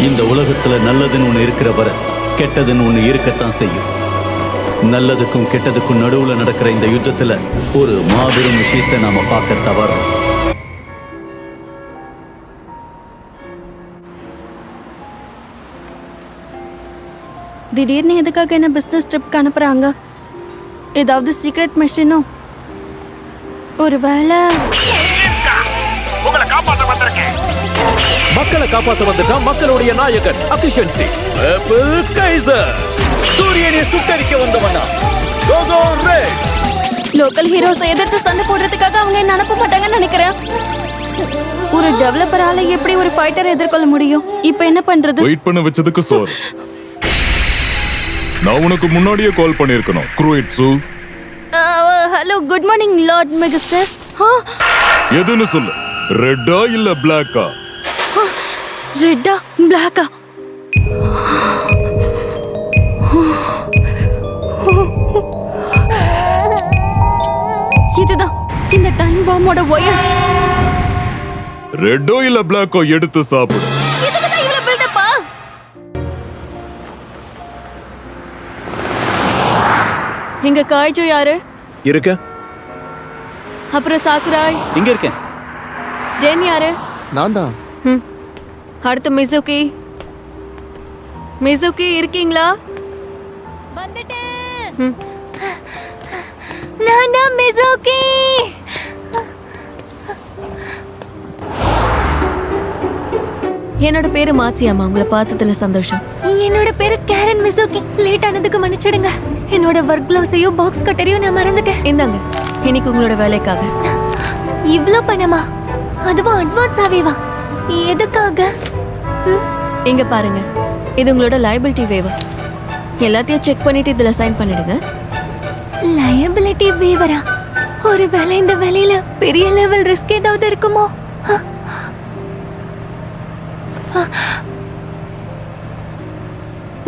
இந்த உலகத்துல நல்லதுன்னு ஒண்ணு இருக்கிற வரை கெட்டதுன்னு ஒண்ணு இருக்கத்தான் செய்யும். நல்லதுக்கும் கெட்டதுக்கும் நடுவுல நடக்கிற இந்த யுத்தத்துல ஒரு மாபெரும் விஷயத்தை நாம பார்க்க தவறோம். திடீர்னு எதுக்காக என்ன பிசினஸ் ட்ரிப்க்கு அனுப்புறாங்க? ஏதாவது சீக்ரெட் மிஷனோ? ஒருவேளை மக்களை காப்பாற்ற வந்துட்டான் மக்களுடைய நாயகன் அபிஷன்சி கைசர். சூரியனை சுட்டரிக்க வந்தவனா லோக்கல் ஹீரோஸ் எதிர்த்து சண்டை போடுறதுக்காக அவங்க என்ன அனுப்ப மாட்டாங்கன்னு நினைக்கிறேன். ஒரு டெவலப்பரால எப்படி ஒரு ஃபைட்டரை எதிர்கொள்ள முடியும்? இப்போ என்ன பண்றது? வெயிட் பண்ண வச்சதுக்கு சாரி. நான் உனக்கு முன்னாடியே கால் பண்ணிருக்கணும். குரூயிட்சு. Hello, good morning lord majesties. எதுன்னு சொல்லு, ரெட்டா இல்ல பிளாக்கா? ரெட்டா பிளாக்கா? இதுதான் இந்த டைம் பாம்போட ஒயர். ரெட்டோ இல்ல பிளாக்கோ எடுத்து சாப்பிடு. இதுக்குதான் இவ்வளவு பில்டப்பா? இங்க காய்ஜோ யாரு? இருக்க. அப்புறம் சாக்குராய் இங்க இருக்கேன். ஜென் யாரு? நான் தான். அடுத்து மிசுகி. மிசுகி இருக்கீங்களா? வந்துட்டேன். நான் தான் மிசுகி. என்னோட பேரு மாச்சியாமா. உங்களை பார்த்ததுல சந்தோஷம். என்னோட பேரு கேரன் மிசுகி. லேட் ஆனதுக்கு மன்னிச்சிடுங்க. என்னோட ஒர்க் க்ளவுஸையும் பாக்ஸ் கட்டரையும் நான் மறந்துட்டேன். இந்தாங்க, இன்னைக்கு உங்களோட வேலைக்காக. இவ்ளோ பணமா? அதுவும் அட்வான்ஸ் ஆவேவா? எதுக்காக? இங்க பாருங்க, இது உங்களோட லைபிலிட்டி வேவர். எல்லாத்தையும் செக் பண்ணிட்டு இதுல சைன் பண்ணிடுங்க. லைபிலிட்டி வேவரா? ஒருவேளை இந்த வேலையில பெரிய லெவல் ரிஸ்க் ஏதாவது இருக்குமோ?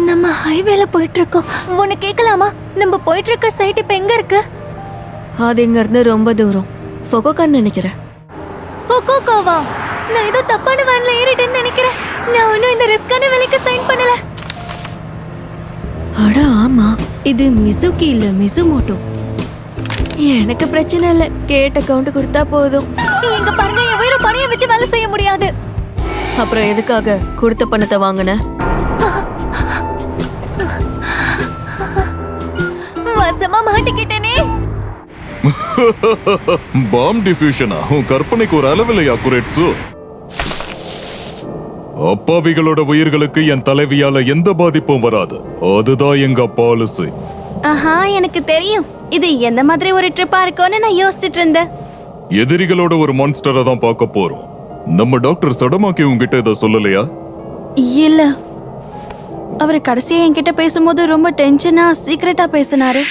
நம்ம ஹைவேல போயிட்டு இருக்கோம். உன்னை கேட்கலாமா? நம்ம போயிட்டு இருக்க சைட் இப்ப எங்க இருக்கு? அது இங்க இருந்து ரொம்ப தூரம். ஃபொகோகான்னு நினைக்கிறேன். ஃபொகோகாவா? நான் ஏதோ தப்பான வேன்ல ஏறிட்டேன்னு நினைக்கிறேன். நான் ஒன்னும் இந்த ரிஸ்கான வேலைக்கு சைன் பண்ணல. அட ஆமா, இது மிசுகி இல்ல மிசுமோட்டோ. எனக்கு பிரச்சனை இல்ல, கேட்ட கவுண்ட் கொடுத்தா போதும். எங்க பாருங்க, என் உயிரை பணைய வச்சு வேலை செய்ய முடியாது. அப்புறம் எதுக்காக கொடுத்த பணத்தை வாங்கின? வசமா மாட்டிக்கிட்டேனே. பாம் டிஃபியூஷனா? உன் கற்பனைக்கு ஒரு அளவில்லையா குரேட்சு? அப்பாவிகளோட உயிர்களுக்கு என் தலைவியால எந்த பாதிப்பும் வராது. அதுதான் எங்க பாலிசி. ஆஹா, எனக்கு தெரியும். இது எந்த மாதிரி ஒரு ட்ரிப்பா இருக்கும்னு நான் யோசிச்சுட்டு இருந்தேன். எதிரிகளோட ஒரு மான்ஸ்டரை தான் பார்க்க போறோம். நம்ம டாக்டர் சடமாக்கி உங்ககிட்ட இதை சொல்லலையா? இல்ல, அவர் கடைசியா என்கிட்ட பேசும்போது ரொம்ப டென்ஷனா சீக்கிரட்டா பேசினாரு.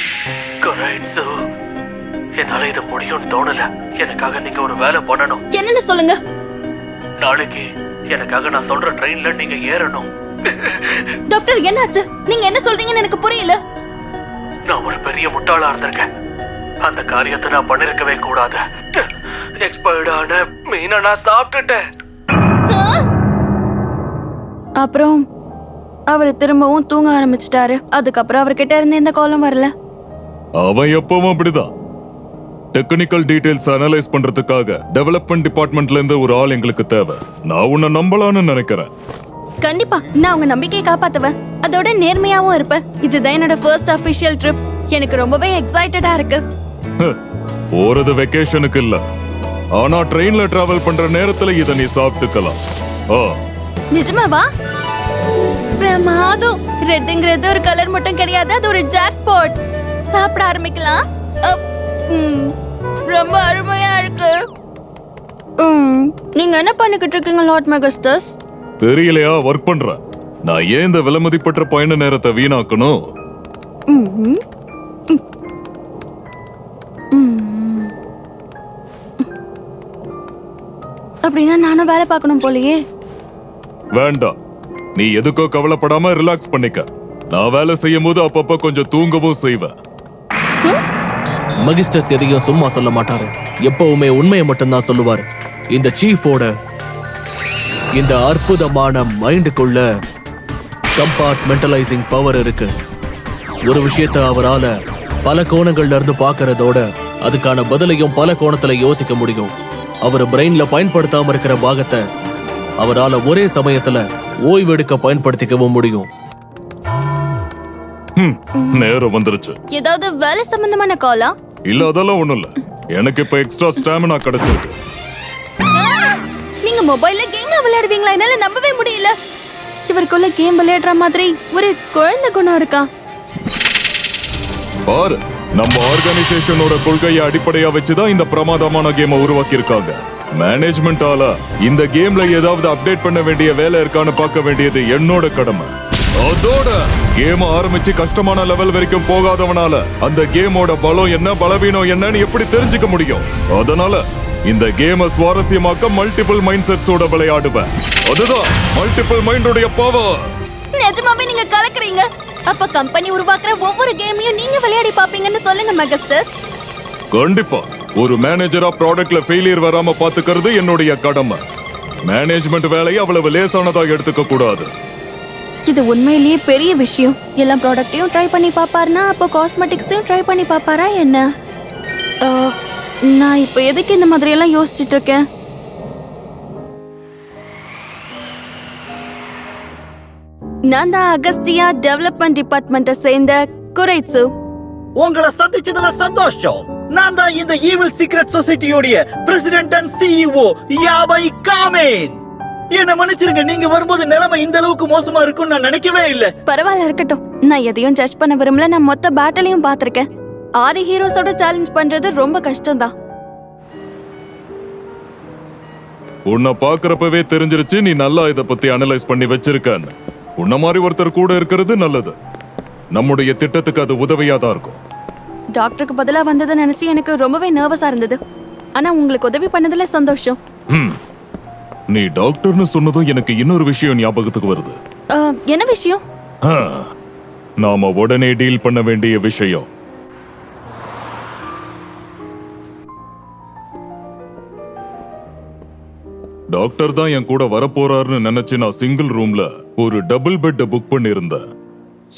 என்னால இது முடியும்னு தோணல. எனக்காக நீங்க ஒரு வேலை பண்ணணும். என்னன்னு சொல்லுங்க. நாளைக்கு எனக்காக நான் சொல்ற ட்ரெயின்ல நீங்க ஏறணும். டாக்டர், என்னாச்சு? நீங்க என்ன சொல்றீங்கன்னு எனக்கு புரியல. நான் ஒரு பெரிய முட்டாளா இருந்திருக்கேன். அந்த காரியத்தை நான் பண்ணிருக்கவே கூடாது. எக்ஸ்பயர்டான மீனை நான் சாப்பிட்டுட்டேன். அப்புறம் அவர் திரும்பவும் தூங்க ஆரம்பிச்சிட்டாரு. அதுக்கப்புறம் அவர்கிட்ட இருந்து எந்த காலும் வரல. அவன் எப்பவும் அப்படிதான். டெக்னிக்கல் டீடைல்ஸ் அனலைஸ் பண்றதுக்காக டெவலப்மெண்ட் டிபார்ட்மெண்ட்ல இருந்து ஒரு ஆள் எங்களுக்கு தேவை. நான் உன்னை நம்பலான்னு நினைக்கிறேன். கண்டிப்பா நான் உங்க நம்பிக்கையை காப்பாத்துவேன். அதோட நேர்மையாவும் இருப்பேன். இதுதான் என்னோட ஃபர்ஸ்ட் அபிஷியல் ட்ரிப். எனக்கு ரொம்பவே எக்ஸைட்டடா இருக்கு. போறது வெக்கேஷனுக்கு இல்ல, ஆனா ட்ரெயின்ல டிராவல் பண்ற நேரத்துல இத நீ சாப்பிட்டுக்கலாம். நிஜமாவா? பிரமாதம். ரெட்டுங்கிறது ஒரு கலர் மட்டும் கிடையாது, அது ஒரு ஜாக்பாட். சாப்பிட ஆரம்பிக்கலாம். ரொம்ப அருமையா இருக்கு. நீங்க என்ன பண்ணிக்கிட்டு இருக்கீங்க லார்ட் மெகஸ்டஸ்? தெரியலையா? ஒர்க் பண்ற. நான் ஏன் இந்த விலைமதிப்பற்ற பயண நேரத்தை வீணாக்கணும்? அப்படின்னா நானும் வேலை பார்க்கணும் போலயே. வேண்டாம், நீ எதுக்கோ கவலைப்படாம ரிலாக்ஸ் பண்ணிக்க. நான் வேலை செய்யும் போது அப்பப்ப கொஞ்சம் தூங்கவும் செய்வேன். மகிஸ்டர்ஸ் எதையும் சும்மா சொல்ல மாட்டாரு. எப்பவுமே உண்மையை மட்டும்தான் சொல்லுவாரு. இந்த சீஃபோட இந்த அற்புதமான மைண்டுக்குள்ள கம்பார்ட்மெண்டலைசிங் பவர் இருக்கு. ஒரு விஷயத்தை அவரால பல கோணங்கள்ல இருந்து பார்க்கறதோட அதுக்கான பதிலையும் பல கோணத்துல யோசிக்க முடியும். அவர் பிரெயின்ல பயன்படுத்தாம இருக்கிற பாகத்தை அவரால ஒரே சமயத்துல ஓய்வெடுக்க பயன்படுத்திக்கவும் முடியும். நேரம் வந்துருச்சு. ஏதாவது வேலை சம்பந்தமான காலா? இல்ல அதெல்லாம் ஒண்ணும் இல்ல. எனக்கு இப்ப எக்ஸ்ட்ரா ஸ்டாமினா கிடைச்சிருக்கு. நீங்க மொபைல்ல கேம் விளையாடுவீங்களா? என்னால நம்பவே முடியல. இவருக்குள்ள கேம் விளையாடுற மாதிரி ஒரு குழந்தை குணம் இருக்கா? பாரு, நம்ம ஆர்கனைசேஷனோட கொள்கையை அடிப்படையா வச்சுதான் இந்த பிரமாதமான கேமை உருவாக்கி இருக்காங்க. மேனேஜ்மெண்டால இந்த கேம்ல ஏதாவது அப்டேட் பண்ண வேண்டிய வேலை இருக்கான்னு பார்க்க வேண்டியது என்னோட கடமை. அதோட கேம் ஆரம்பிச்சு கஷ்டமான லெவல் வரைக்கும் போகாதவனால அந்த கேமோட பலம் என்ன பலவீனம் என்னன்னு எப்படி தெரிஞ்சுக்க முடியும்? அதனால இந்த கேமை சுவாரஸ்யமாக்க மல்டிபிள் மைண்ட் செட்ஸோட விளையாடுவேன். அதுதான் மல்டிபிள் மைண்டோட பவர். நிஜமாவே நீங்க கலக்குறீங்க. அப்ப கம்பெனி உருவாக்குற ஒவ்வொரு கேமையும் நீங்க விளையாடி பாப்பீங்கன்னு சொல்லுங்க மெகஸ்டஸ். கண்டிப்பா. ஒரு மேனேஜரா ப்ராடக்ட்ல ஃபெயிலியர் வராம பாத்துக்கிறது என்னுடைய கடமை. மேனேஜ்மெண்ட் வேலையை அவ்வளவு லேசானதா எடுத்துக்க கூடாது. இது உண்மையிலேயே பெரிய விஷயம். எல்லா ப்ராடக்ட்டையும் ட்ரை பண்ணி பாப்பாருனா அப்போ காஸ்மெட்டிக்ஸையும் ட்ரை பண்ணி பாப்பாரா என்ன? நான் இப்போ எதுக்கு இந்த மாதிரி எல்லாம் யோசிச்சுட்டு இருக்கேன்? நான் தான் அகஸ்டியா டெவலப்மெண்ட் டிபார்ட்மெண்ட்டை சேர்ந்த குரைட்சு. உங்களை சந்திச்சதுல சந்தோஷம். நான் தான் இந்த ஈவில் சீக்ரெட் சொசைட்டியோட பிரசிடென்ட் அண்ட் சிஇஓ யாபை காமேன். என்ன மன்னிச்சிருங்க, நீங்க வரும்போது நிலைமை இந்த அளவுக்கு மோசமா இருக்கும்னு நான் நினைக்கவே இல்ல. பரவாயில்ல, இருக்கட்டும். நான் எதையும் ஜட்ஜ் பண்ண விரும்பல. நான் மொத்த பேட்டலையும் பாத்திருக்கேன். 6 ஹீரோஸோட சேலஞ்ச் பண்றது ரொம்ப கஷ்டம் தான். உன்னை பாக்குறப்பவே தெரிஞ்சிருச்சு நீ நல்லா இத பத்தி அனலைஸ் பண்ணி வச்சிருக்கன்னு. உன்ன மாதிரி ஒருத்தர் கூட இருக்கிறது நல்லது. நம்முடைய திட்டத்துக்கு அது உதவியா தான் இருக்கும். டாக்டருக்கு பதிலா வந்ததை நினைச்சு எனக்கு ரொம்பவே நர்வஸா இருந்தது. ஆனா உங்களுக்கு உதவி பண்ணதுல சந்தோஷம். நீ டாக்டர்னு சொன்னதும் எனக்கு இன்னொரு விஷயம் ஞாபகத்துக்கு வருது. என்ன விஷயம்? நாம உடனே டீல் பண்ண வேண்டிய விஷயம். டாக்டர் தான் என் கூட வரப்போறாருன்னு நினைச்சு நான் சிங்கிள் ரூம்ல ஒரு டபுள் பெட் புக் பண்ணிருந்தேன்.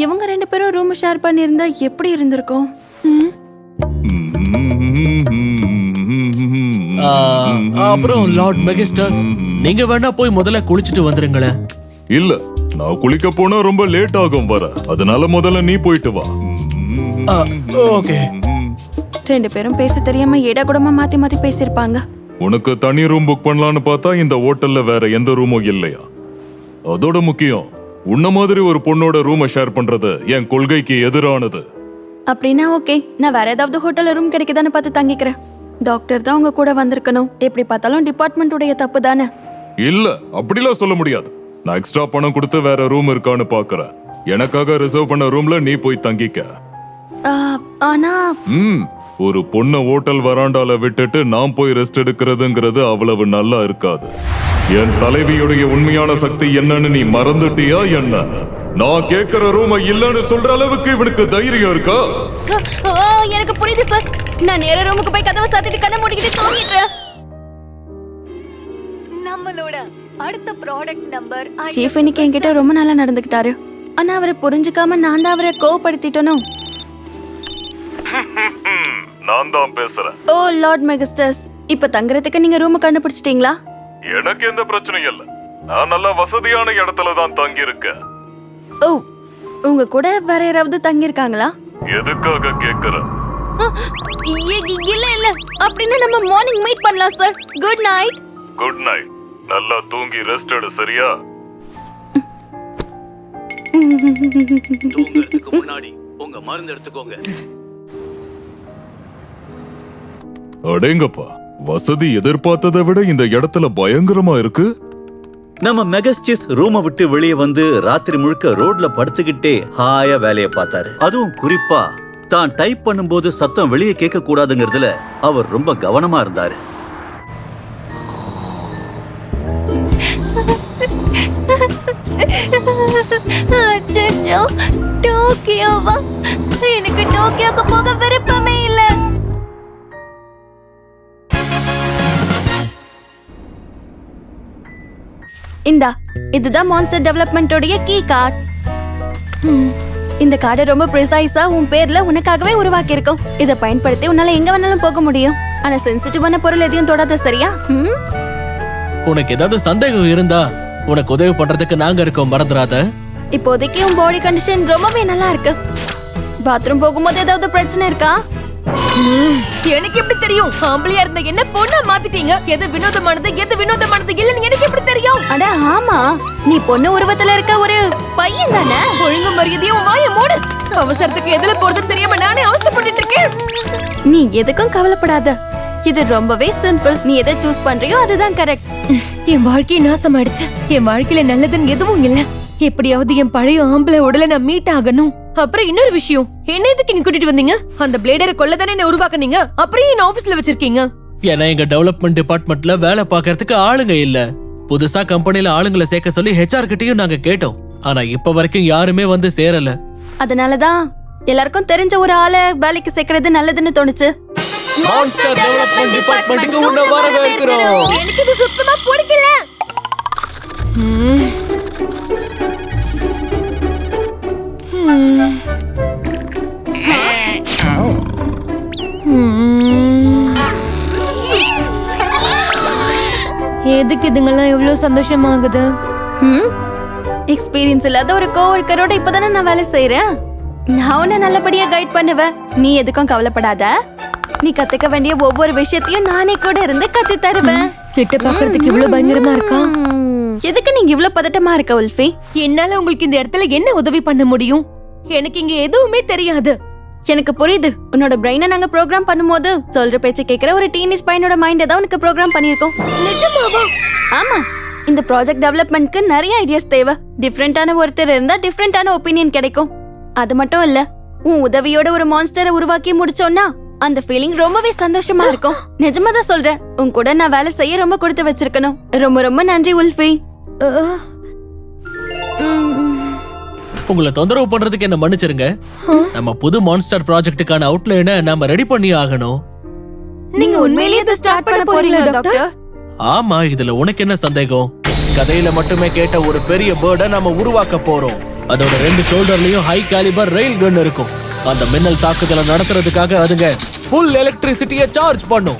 இவங்க 2 பேரும் ரூம் ஷேர் பண்ணிருந்தா எப்படி இருந்திருக்கும்? அப்புறம் லார்ட் மெகிஸ்டஸ், நீங்க வேணா போய் முதல்ல குளிச்சிட்டு வந்துருங்களேன். இல்ல, நான் குளிக்க போனா ரொம்ப லேட் ஆகும் வர. அதனால முதல்ல நீ போயிட்டு வா. ஓகே. 2 பேரும் பேச தெரியாம ஏடா கூடமா மாத்தி மாத்தி பேசிருப்பாங்க. உனக்கு தனி ரூம் புக் பண்ணலான்னு பார்த்தா இந்த ஹோட்டல்ல வேற எந்த ரூமும் இல்லையா? அதோட முக்கியம், உன்ன மாதிரி ஒரு பொண்ணோட ரூமை ஷேர் பண்றது என் கொள்கைக்கு எதிரானது. அப்படின்னா ஓகே, நான் வேற ஏதாவது ஹோட்டல்ல ரூம் கிடைக்குதான்னு பார்த்து தங்கிக்கிறேன். டாக்டர் தான் உங்க கூட வந்திருக்கணும். எப்படி பார்த்தாலும் டிபார்ட்மெண்ட் உடைய தப்பு தானே. இல்ல, அப்படிலாம் சொல்ல முடியாது. நான் எக்ஸ்ட்ரா பணம் கொடுத்து வேற ரூம் இருக்கான்னு பாக்குறேன். எனக்காக ரிசர்வ் பண்ண ரூம்ல நீ போய் தங்கிக்க. ஆனா ஒரு பொண்ண ஹோட்டல் வராண்டால விட்டுட்டு நான் போய் ரெஸ்ட் எடுக்கிறதுங்கிறது அவ்வளவு நல்லா இருக்காது. என் தலைவியுடைய உண்மையான சக்தி என்னன்னு நீ மறந்துட்டியா என்ன? நான் கேக்குற ரூம் இல்லன்னு சொல்ற அளவுக்கு இவனுக்கு தைரியம் இருக்கா? எனக்கு புரியுது சார். நான் நேரா ரூமுக்கு போய் கதவை சாத்திட்டு கண்ணை மூடிக்கிட்டு தூங்கிடுறேன். நம்மளோட அடுத்த ப்ராடக்ட் நம்பர் சீஃப் இன்னைக்கு என்கிட்ட ரொம்ப நாளா நடந்துக்கிட்டாரு. ஆனா அவரை புரிஞ்சுக்காம நான் தான் அவரை கோவப்படுத்திட்டனோ. நான் தான் பேசுறேன். ஓ லார்ட் மெகிஸ்டஸ், இப்ப தங்குறதுக்கு நீங்க ரூம் கண்டுபிடிச்சிட்டீங்களா? எனக்கு எந்த பிரச்சனையும் இல்ல. நான் நல்ல வசதியான இடத்துல தான் தங்கி இருக்கேன். ஓ, உங்க கூட வேற யாராவது தங்கி இருக்காங்களா? எதுக்காக கேக்குற? இல்ல இல்ல, அப்படின்னா நம்ம மார்னிங் மீட் பண்ணலாம் sir. Good night. Good night. நல்லா தூங்கி ரெஸ்ட் எடு, சரியா? தூங்குறதுக்கு முன்னாடி உங்க மருந்து எடுத்துக்கோங்க. அடேங்கப்பா, வசதி எதிர்பார்த்ததை விட இந்த இடத்துல பயங்கரமா இருக்கு. நம்ம மெகஸ்டிஸ் ரூமை விட்டு வெளியே வந்து ராத்திரி முழுக்க ரோட்ல படுத்துக்கிட்டே ஹாயா வேலையை பார்த்தாரு. அதுவும் குறிப்பா தான் டைப் பண்ணும்போது சத்தம் வெளியே கேட்க கூடாதுங்கிறதுல அவர் ரொம்ப கவனமா இருந்தாரு. டோக்கியோவா? எனக்கு டோக்கியோக்கு போக விருப்பமே இல்ல. இந்தா, இதுதான் மான்ஸ்டர் டெவலப்மெண்டோடைய கீ கார்டு. இந்த கார்டை ரொம்ப ப்ரிசைஸா உன் பேர்ல உனக்காகவே உருவாக்கி இருக்கோம். இத பயன்படுத்தி உன்னால எங்க வேணாலும் போக முடியும். ஆனா சென்சிட்டிவான பொருள் எதையும் தொடாத, சரியா? உனக்கு ஏதாவது சந்தேகம் இருந்தா உனக்கு உதவி பண்றதுக்கு நாங்க இருக்கோம், மறந்துடாத. இப்போதைக்கு உன் பாடி கண்டிஷன் ரொம்பவே நல்லா இருக்கு. பாத்ரூம் போகும்போது ஏதாவது பிரச்சனை இருக்கா? எனக்கு எப்படி தெரியும்? ஆம்பளையா இருந்த என்ன பொண்ணா மாத்திட்டீங்க. எது வினோதமானது எது வினோதமானது இல்லன்னு எனக்கு எப்படி தெரியும்? அட ஆமா, நீ பொண்ணு உருவத்துல இருக்க ஒரு பையன் தானே. ஒழுங்கு மரியாதையா உன் வாயை மூடு. அவசரத்துக்கு எதுல போறதுன்னு தெரியாம நானே அவசரப்பட்டுட்டு இருக்கேன். நீ எதுக்கும் கவலைப்படாத. இது ரொம்பவே சிம்பிள். நீ எதை சூஸ் பண்றியோ அதுதான் கரெக்ட். என் வாழ்க்கையை நாசமாயிடுச்சு. என் வாழ்க்கையில நல்லதுன்னு எதுவும் இல்ல. எப்படியாவது என் பழைய ஆம்பளை உடலை நான் மீட் ஆகணும். அப்புறம் இன்னொரு விஷயம், என்ன எதுக்கு நீ கூட்டிட்டு வந்தீங்க? அந்த பிளேடரை கொல்லதானே என்ன உருவாக்குனீங்க. அப்புறம் என்ன ஆபீஸ்ல வச்சிருக்கீங்க? ஏன்னா எங்க டெவலப்மெண்ட் டிபார்ட்மெண்ட்ல வேலை பார்க்கறதுக்கு ஆளுங்க இல்ல. புதுசா கம்பெனில ஆளுங்களை சேர்க்க சொல்லி ஹெச்ஆர் கிட்டயும் நாங்க கேட்டோம். ஆனா இப்ப வரைக்கும் யாருமே வந்து சேரல. அதனாலதான் எல்லாருக்கும் தெரிஞ்ச ஒரு ஆளை வேலைக்கு சேர்க்கறது நல்லதுன்னு தோணுச்சு. மான்ஸ்டர் டெவலப்மெண்ட் டிபார்ட்மெண்ட்டுக்கு உன்னை வரவேற்கிறோம். எனக்கு இது சுத்தமா பிடிக்கல. எதுக்கு இதுங்கெல்லாம் எவ்வளவு சந்தோஷமாகுது? எக்ஸ்பீரியன்ஸ் இல்லாத ஒரு கோவர்க்கரோட இப்பதானே நான் வேலை செய்யறேன். நான் உன்னை நல்லபடியா கைட் பண்ணுவேன். நீ எதுக்கும் கவலைப்படாத. நீ கத்துக்க வேண்டிய ஒவ்வொரு விஷயத்தையும் நானே கூட இருந்து கத்து தருவேன். கிட்ட பாக்குறதுக்கு இவ்வளவு பயங்கரமா இருக்கா? எதுக்கு நீங்க இவ்வளவு பதட்டமா இருக்க உல்ஃபி? என்னால உங்களுக்கு இந்த இடத்துல என்ன உதவி பண்ண முடியும்? எனக்கு இங்க எதுவுமே தெரியாது. எனக்கு புரியுது. உன்னோட பிரெயினை நாங்க ப்ரோக்ராம் பண்ணும்போது சொல்ற பேச்சை கேட்கிற ஒரு டீனேஜ் பையனோட மைண்ட் தான் உனக்கு ப்ரோக்ராம் பண்ணிருக்கோம். நிஜமாவா? ஆமா, இந்த ப்ராஜெக்ட் டெவலப்மெண்ட்க்கு நிறைய ஐடியாஸ் தேவை. டிஃபரெண்டான ஒருத்தர் இருந்தா டிஃபரெண்டான ஒப்பீனியன் கிடைக்கும். அது மட்டும் இல்ல, உன் உதவியோட ஒரு மான்ஸ்டரை உருவாக்கி முடிச்சோம்னா அந்த ஃபீலிங் ரொம்பவே சந்தோஷமா இருக்கும். நிஜமா தான் சொல்றேன். உன் கூட நான் வேலை செய்ய ரொம்ப கொடுத்து வச்சிருக்கணும். ரொம்ப ரொம்ப நன்றி உல்ஃபி. உங்களை தொந்தரவு பண்றதுக்கு என்ன மன்னிச்சிருங்க. நம்ம புது மான்ஸ்டர் ப்ராஜெக்ட்டுக்கான அவுட்லைனை நாம ரெடி பண்ணி ஆகணும். நீங்க உண்மையிலேயே இதை ஸ்டார்ட் பண்ண போறீங்களா டாக்டர்? ஆமா, இதுல உனக்கு என்ன சந்தேகம்? கதையில மட்டுமே கேட்ட ஒரு பெரிய பேர்டை நாம உருவாக்க போறோம். அதோட 2 ஷோல்டர்லயும் ஹை காலிபர் ரெயில் கன் இருக்கும். அந்த மின்னல் தாக்குதலை நடத்துறதுக்காக அதுங்க ஃபுல் எலக்ட்ரிசிட்டியை சார்ஜ் பண்ணும்.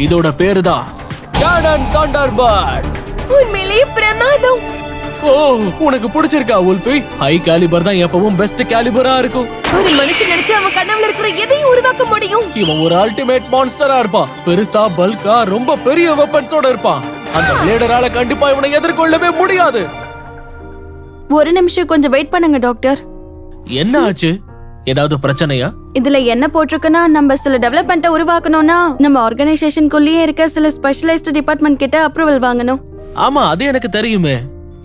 இதோட பேரு தான் கேனன் தண்டர்பர்ட். உண்மையிலேயே பிரமாதம். ஓ, உனக்கு பிடிச்சிருக்கா உல்ஃபி? ஹை காலிபர் தான் எப்பவும் பெஸ்ட் காலிபரா இருக்கும். ஒரு மனுஷன் நினைச்சு அவன் கனவுல இருக்கிற எதையும் உருவாக்க முடியும். இவன் ஒரு அல்டிமேட் மான்ஸ்டரா இருப்பான். பெருசா பல்கா ரொம்ப பெரிய வெப்பன்ஸோட இருப்பான். அந்த பிளேடரால கண்டிப்பா இவனை எதிர்கொள்ளவே முடியாது. ஒரு நிமிஷம் கொஞ்சம் வெயிட் பண்ணுங்க டாக்டர். என்ன ஆச்சு? ஏதாவது பிரச்சனையா? இதுல என்ன போட்டிருக்குன்னா, நம்ம சில டெவலப்மெண்ட்டை உருவாக்கணும்னா நம்ம ஆர்கனைசேஷனுக்குள்ளேயே இருக்க சில ஸ்பெஷலைஸ்ட் டிபார்ட்மெண்ட் கிட்ட அப்ரூவல் வாங்கணும். ஆமா, அது எனக்கு தெரியுமே.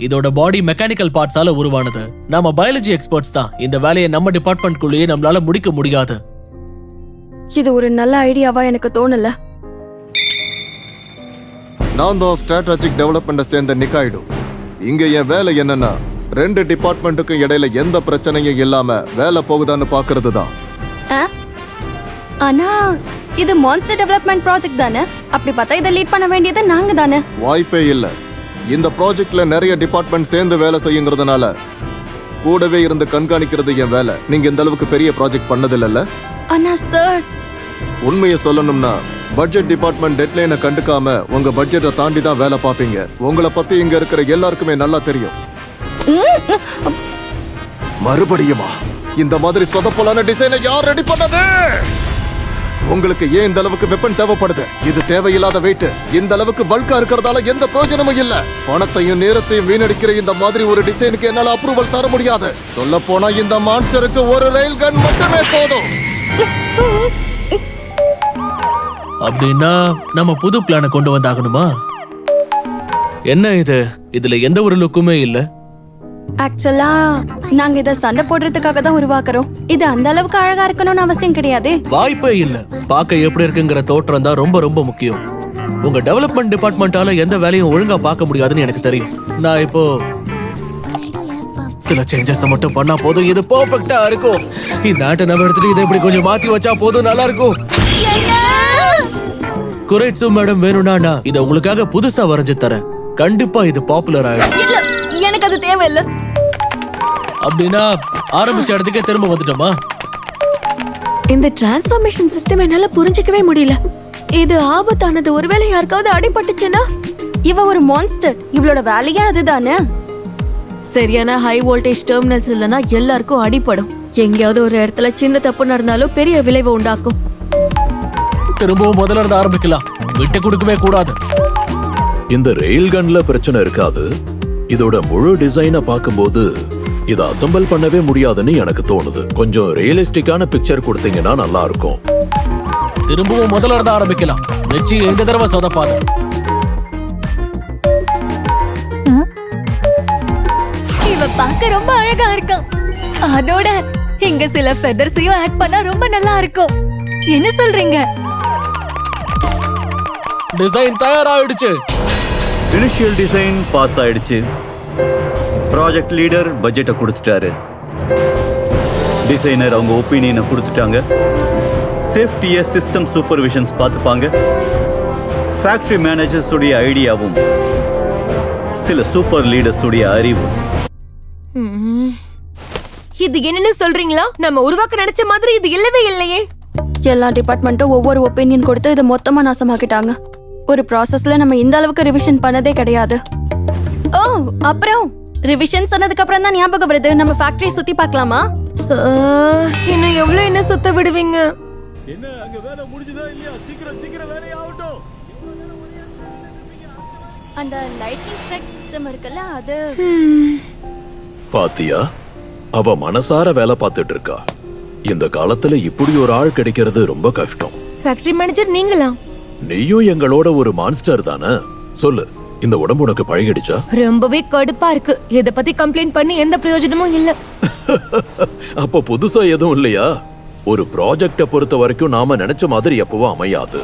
இதோட பாடி மெக்கானிக்கல் பார்ட்ஸால உருவானது. நாம பயாலஜி எக்ஸ்பர்ட்ஸ் தான். இந்த வேலையை நம்ம டிபார்ட்மெண்ட்குள்ளேயே நம்மளால முடிக்க முடியாது. இது ஒரு நல்ல ஐடியாவா எனக்கு தோணல. நான் தான் ஸ்ட்ராட்டஜிக் டெவலப்மெண்ட்டை சேர்ந்த நிகாய்டு. இங்க என் வேலை என்னன்னா, 2 டிபார்ட்மெண்ட்டுக்கும் இடையில எந்த பிரச்சனையும் இல்லாம வேலை போகுதான்னு பாக்குறது தான். ஆனா இது மான்ஸ்டர் டெவலப்மெண்ட் ப்ராஜெக்ட் தானே. அப்படி பார்த்தா இதை லீட் பண்ண வேண்டியது நாங்க தானே. வாய்ப்பே இல்ல. இந்த ப்ராஜெக்ட்ல நிறைய டிபார்ட்மெண்ட் சேர்ந்து வேலை செய்யுங்கிறதுனால கூடவே இருந்து கண்காணிக்கிறது என் வேலை. நீங்க இந்த அளவுக்கு பெரிய ப்ராஜெக்ட் பண்ணதில்ல. ஆனா சார், உண்மையை சொல்லணும்னா பட்ஜெட் டிபார்ட்மெண்ட் டெட்லைனை கண்டுக்காம உங்க பட்ஜெட்டை தாண்டி தான் வேலை பார்ப்பீங்க. உங்களை பத்தி இங்க இருக்கிற எல்லாருக்குமே நல்லா தெரியும். மறுபடியுமா இந்த மாதிரி சொதப்பலான டிசைனை யார் ரெடி பண்ணது? உங்களுக்கு ஏன் இந்த அளவுக்கு வெப்பன் தேவைப்படுது? இது தேவையில்லாத வெயிட். இந்த அளவுக்கு பல்கா இருக்கிறதால எந்த பிரயோஜனமும் இல்ல. பணத்தையும் நேரத்தையும் வீணடிக்கிற இந்த மாதிரி ஒரு டிசைனுக்கு என்னால அப்ரூவல் தர முடியாது. சொல்ல போனா இந்த மான்ஸ்டருக்கு ஒரு ரயில் கன் மட்டுமே போதும். அப்படின்னா நம்ம புது பிளானை கொண்டு வந்தாகணுமா? என்ன இது? இதுல எந்த ஒரு லுக்குமே இல்ல. ஆக்சுவலா நாங்க இத சண்டை போடுறதுக்காக தான் உருவாக்குறோம். இது அந்த அளவுக்கு அழகா இருக்கணும்னு அவசியம் கிடையாது. வாய்ப்பே இல்ல. பார்க்க எப்படி இருக்குங்கிற தோற்றம் தான் ரொம்ப ரொம்ப முக்கியம். உங்க டெவலப்மெண்ட் டிபார்ட்மெண்டால எந்த வேலையும் ஒழுங்கா பார்க்க முடியாதுன்னு எனக்கு தெரியும். நான் இப்போ சில சேஞ்சஸ் மட்டும் பண்ணா போதும். இது பெர்ஃபெக்ட்டா இருக்கும். இந்த ஆட்டை நம்ம எடுத்துட்டு இதை இப்படி கொஞ்சம் மாத்தி வச்சா போதும், நல்லா இருக்கும். குரைட்சு மேடம், வேணும்னா நான் இதை உங்களுக்காக புதுசா வரைஞ்சு தரேன். கண்டிப்பா இது பாப்புலர் ஆயிடும். இல்ல எனக்கு அது தேவையில்ல. அப்படின்னா ஆரம்பிச்ச இடத்துக்கே திரும்ப வந்துட்டோமா? இந்த டிரான்ஸ்ஃபர்மேஷன் சிஸ்டம் என்னால புரிஞ்சிக்கவே முடியல. இது ஆபத்தானது. ஒருவேளை யாருக்காவது அடிபட்டுச்சுன்னா? இவ ஒரு மான்ஸ்டர். இவளோட வேலையே அதுதானே. சரியான ஹை வோல்டேஜ் டெர்மினல்ஸ் இல்லனா எல்லாருக்கும் அடிபடும். எங்கேயாவது ஒரு இடத்துல சின்ன தப்பு நடந்தாலும் பெரிய விளைவை உண்டாக்கும். திரும்பவும் முதல்ல இருந்து ஆரம்பிக்கலாம். விட்டு கொடுக்கவே கூடாது. இந்த ரெயில் கன்ல பிரச்சனை இருக்காது. இதோட முழு டிசைனை பார்க்கும்போது இதை அசெம்பிள் பண்ணவே முடியாதுன்னு எனக்கு தோணுது. கொஞ்சம் ரியலிஸ்டிக்கான பிக்சர் கொடுத்தீங்கன்னா நல்லா இருக்கும். திரும்பவும் முதல்ல இருந்து ஆரம்பிக்கலாம். நிச்சயம் இந்த தடவை சொதப்பாது. இவ பார்க்க ரொம்ப அழகா இருக்கான். அதோட இங்க சில ஃபெதர்ஸையும் ஆட் பண்ணா ரொம்ப நல்லா இருக்கும். என்ன சொல்றீங்க? டிசைன் தயாராயிடுச்சு. இனிஷியல் டிசைன் பாஸ் ஆயிடுச்சு. ப்ராஜெக்ட் லீடர் பட்ஜெட்டை கொடுத்துட்டாரு. டிசைனர் அவங்க ஒப்பீனியனை கொடுத்துட்டாங்க. சேஃப்டியை சிஸ்டம் சூப்பர்விஷன்ஸ் பார்த்துப்பாங்க. ஃபேக்டரி மேனேஜர்ஸ் உடைய ஐடியாவும் சில சூப்பர் லீடர்ஸ் உடைய அறிவும். இது என்னன்னு சொல்றீங்களா? நம்ம உருவாக்க நினைச்ச மாதிரி இது இல்லவே இல்லையே. எல்லா டிபார்ட்மெண்ட்டும் ஒவ்வொரு ஒப்பீனியன் கொடுத்து இதை மொத்தமா நாசமாக்கிட்டாங்க. ஒரு ப்ராசஸ்ல நம்ம இந்த அளவுக்கு ரிவிஷன் பண்ணதே கிடையாது. ஓ, அப்புறம் ரிவிஷன் சொன்னதுக்கு அப்புறம் தான் ஞாபகம் வருது. நம்ம ஃபேக்டரி சுத்தி பார்க்கலாமா? இன்னும் எவ்வளவு என்ன சுத்த விடுவீங்க? அந்த லைட்டிங் ஸ்ட்ரைக் சிஸ்டம் இருக்குல்ல, அது பாத்தியா, அவ மனசார வேலை பார்த்துட்டு இருக்கா. இந்த காலத்துல இப்படி ஒரு ஆள் கிடைக்கிறது ரொம்ப கஷ்டம். ஃபேக்டரி மேனேஜர் நீங்களா? நீயும் எங்களோட ஒரு மான்ஸ்டர் தானே. சொல்லு, இந்த உடம்பு உனக்கு பழகிடுச்சா? ரொம்பவே கடுப்பா இருக்கு. இத பத்தி கம்ப்ளைண்ட் பண்ணி எந்த பிரயோஜனமும் இல்ல. அப்ப புதுசா எதுவும் இல்லையா? ஒரு ப்ராஜெக்ட பொறுத்த வரைக்கும் நாம நினைச்ச மாதிரி எப்பவும் அமையாது.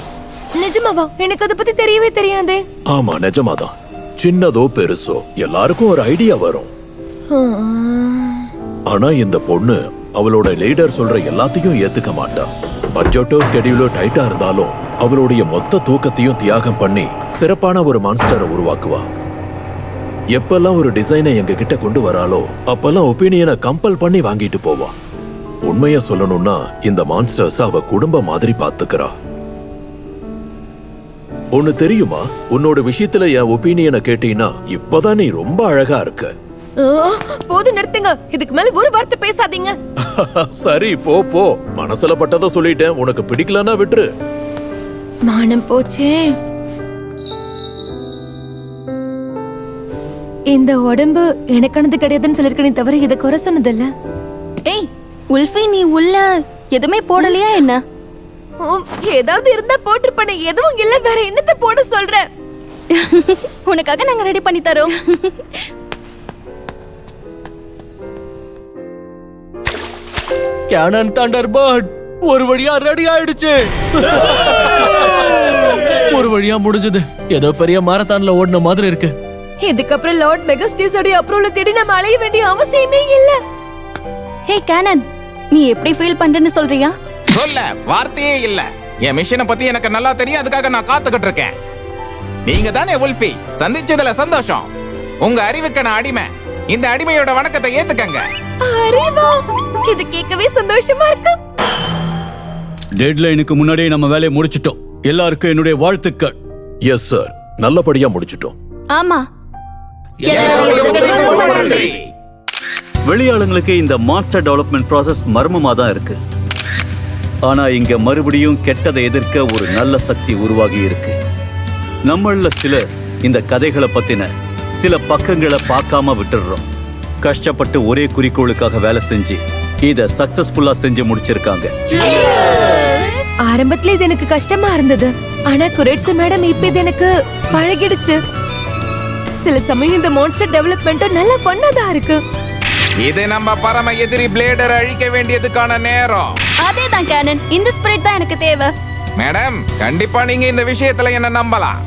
நிஜமாவா? எனக்கு அத பத்தி தெரியவே தெரியாதே. ஆமா, நிஜமாதான். சின்னதோ பெருசோ எல்லாருக்கும் ஒரு ஐடியா வரும். ஆனா இந்த பொண்ணு அவளோட லீடர் சொல்ற எல்லாத்தையும் ஏத்துக்க மாட்டா. பட்ஜெட்டோ ஸ்கெடியூலோ டைட்டா இருந்தாலும் அவளுடைய மொத்த தூக்கத்தையும் தியாகம் பண்ணி சிறப்பான ஒரு மான்ஸ்டரை உருவாக்குவா. எப்பெல்லாம் ஒரு டிசைனை எங்க கிட்ட கொண்டு வராலோ அப்பெல்லாம் ஒப்பீனியனை கம்பல் பண்ணி வாங்கிட்டு போவா. உண்மைய சொல்லணும்னா இந்த மான்ஸ்டர்ஸ் அவ குடும்ப மாதிரி பாத்துக்கிறா. ஒன்னு தெரியுமா, உன்னோட விஷயத்துல என் ஒப்பீனியனை கேட்டீங்கன்னா இப்பதான் நீ ரொம்ப அழகா இருக்க. போது நிறுத்துங்க. இதுக்கு மேல ஒரு வார்த்தை பேசாதீங்க. சரி, போ போ. மனசுல பட்டதை சொல்லிட்டேன். உனக்கு பிடிக்கலன்னா விட்டுரு. மானம் போச்சே. இந்த உடம்பு எனக்கானது கிடையாதுன்னு சொல்லிருக்கனே தவிர இதை குறை சொன்னதில்ல. ஏய் உல்ஃபி, நீ உள்ள எதுவுமே போடலையா என்ன? ஏதாவது இருந்தா போட்டுருப்பேன். எதுவும் இல்ல. வேற என்னத்தை போட சொல்ற? உனக்காக நாங்க ரெடி பண்ணி தரோம். கேனன் தண்டர்பர்ட் ஒரு வழியா ரெடி ஆயிடுச்சு. ஒரு வழியா முடிஞ்சது. ஏதோ பெரிய மாரத்தான்ல ஓடின மாதிரி இருக்கு. இதுக்கப்புறம் லார்ட் மெகஸ்டிஸோட அப்ரூவலை தேடி நம்ம அலைய வேண்டிய அவசியமே இல்ல. ஹே கேனன், நீ எப்படி ஃபீல் பண்றேன்னு சொல்றியா? சொல்ல வார்த்தையே இல்ல. என் மிஷனை பத்தி எனக்கு நல்லா தெரியும். அதுக்காக நான் காத்துக்கிட்டு இருக்கேன். நீங்க தானே உல்ஃபி? சந்திச்சதுல சந்தோஷம். உங்க அறிவுக்கான அடிமை. இந்த அடிமையோட வணக்கத்தை ஏத்துக்கங்க. அறிவா? இது கேட்கவே சந்தோஷமா இருக்கு. டெட்லைனுக்கு முன்னாடியே நம்ம வேலையை முடிச்சிட்டோம். எல்லாருக்கும் என்னுடைய வாழ்த்துக்கள். எஸ் சார், நல்லபடியா முடிச்சிட்டோம். ஆமா, வெளியாளுங்களுக்கு இந்த மாஸ்டர் டெவலப்மெண்ட் ப்ராசஸ் மர்மமா தான் இருக்கு. ஆனா இங்க மறுபடியும் கெட்டதை எதிர்க்க ஒரு நல்ல சக்தி உருவாகி இருக்கு. நம்மள சிலர் இந்த கதைகளை பத்தின சில பக்கங்களை பார்க்காம விட்டுடுறோம். கஷ்டப்பட்டு ஒரே குறிக்கோளுக்காக வேலை செஞ்சு இத சக்சஸ்ஃபுல்லா செஞ்சு முடிச்சிருக்காங்க. ஆரம்பத்துல இது எனக்கு கஷ்டமா இருந்தது. ஆனா குரேட்சு மேடம் இப்ப இது எனக்கு பழகிடுச்சு. சில சமயம் இந்த மான்ஸ்டர் டெவலப்மெண்ட் நல்ல ஃபன்னா தான் இருக்கு. இது நம்ம பரம எதிரி பிளேடரை அழிக்க வேண்டியதுக்கான நேரம். அதேதான் கேனன். இந்த ஸ்பிரிட் தான் எனக்கு தேவை. மேடம், கண்டிப்பா நீங்க இந்த விஷயத்துல என்ன நம்பலாம்.